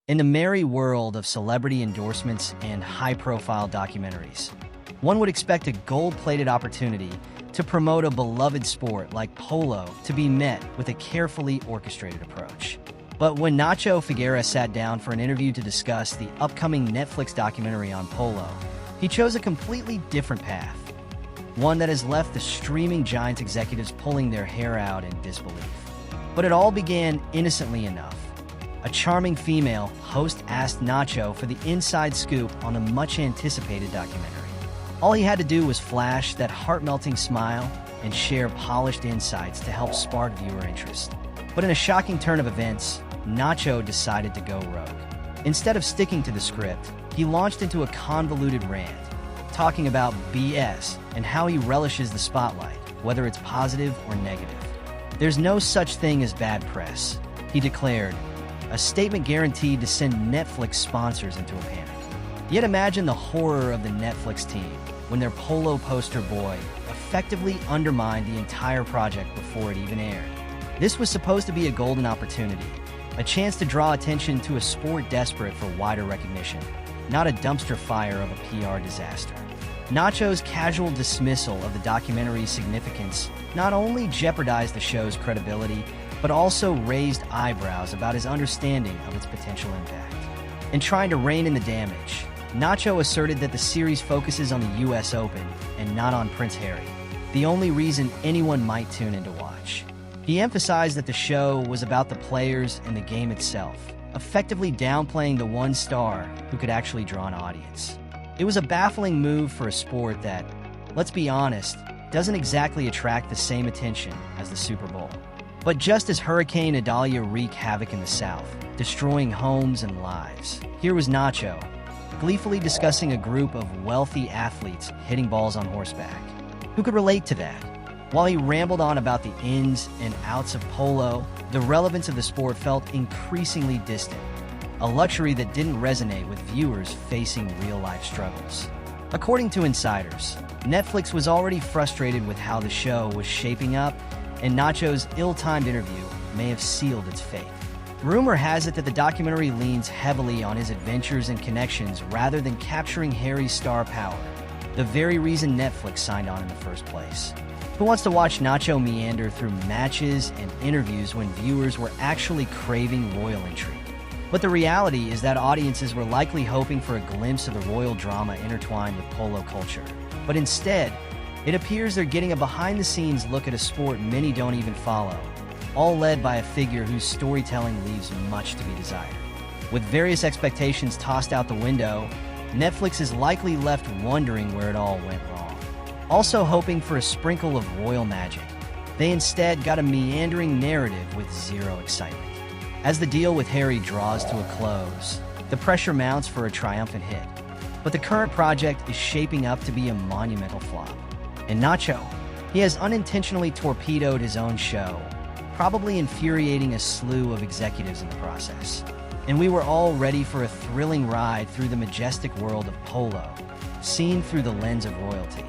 In the merry world of celebrity endorsements and high-profile documentaries, one would expect a gold-plated opportunity to promote a beloved sport like polo to be met with a carefully orchestrated approach. But when Nacho Figueres sat down for an interview to discuss the upcoming Netflix documentary on polo, he chose a completely different path, one that has left the streaming giant executives pulling their hair out in disbelief. But it all began innocently enough. A charming female host asked Nacho for the inside scoop on the much-anticipated documentary. All he had to do was flash that heart-melting smile and share polished insights to help spark viewer interest. But in a shocking turn of events, Nacho decided to go rogue. Instead of sticking to the script, he launched into a convoluted rant, talking about BS and how he relishes the spotlight, whether it's positive or negative. "There's no such thing as bad press," he declared, a statement guaranteed to send Netflix sponsors into a panic. Yet imagine the horror of the Netflix team when their polo poster boy effectively undermined the entire project before it even aired. This was supposed to be a golden opportunity, a chance to draw attention to a sport desperate for wider recognition, not a dumpster fire of a PR disaster. Nacho's casual dismissal of the documentary's significance not only jeopardized the show's credibility, but also raised eyebrows about his understanding of its potential impact. In trying to rein in the damage, Nacho asserted that the series focuses on the US Open and not on Prince Harry, the only reason anyone might tune in to watch. He emphasized that the show was about the players and the game itself, effectively downplaying the one star who could actually draw an audience. It was a baffling move for a sport that, let's be honest, doesn't exactly attract the same attention as the Super Bowl. But just as Hurricane Idalia wreaked havoc in the South, destroying homes and lives, here was Nacho, gleefully discussing a group of wealthy athletes hitting balls on horseback. Who could relate to that? While he rambled on about the ins and outs of polo, the relevance of the sport felt increasingly distant, a luxury that didn't resonate with viewers facing real-life struggles. According to insiders, Netflix was already frustrated with how the show was shaping up, and Nacho's ill-timed interview may have sealed its fate. Rumor has it that the documentary leans heavily on his adventures and connections rather than capturing Harry's star power, the very reason Netflix signed on in the first place. Who wants to watch Nacho meander through matches and interviews when viewers were actually craving royal intrigue? But the reality is that audiences were likely hoping for a glimpse of the royal drama intertwined with polo culture. But instead, it appears they're getting a behind-the-scenes look at a sport many don't even follow, all led by a figure whose storytelling leaves much to be desired. With various expectations tossed out the window, Netflix is likely left wondering where it all went wrong. Also hoping for a sprinkle of royal magic, they instead got a meandering narrative with zero excitement. As the deal with Harry draws to a close, the pressure mounts for a triumphant hit. But the current project is shaping up to be a monumental flop. And Nacho, he has unintentionally torpedoed his own show, probably infuriating a slew of executives in the process. And we were all ready for a thrilling ride through the majestic world of polo, seen through the lens of royalty.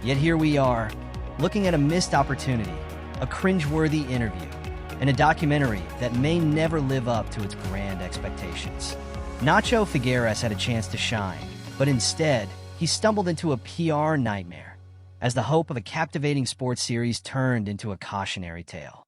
Yet here we are, looking at a missed opportunity, a cringeworthy interview, and a documentary that may never live up to its grand expectations. Nacho Figueres had a chance to shine, but instead, he stumbled into a PR nightmare, as the hope of a captivating sports series turned into a cautionary tale.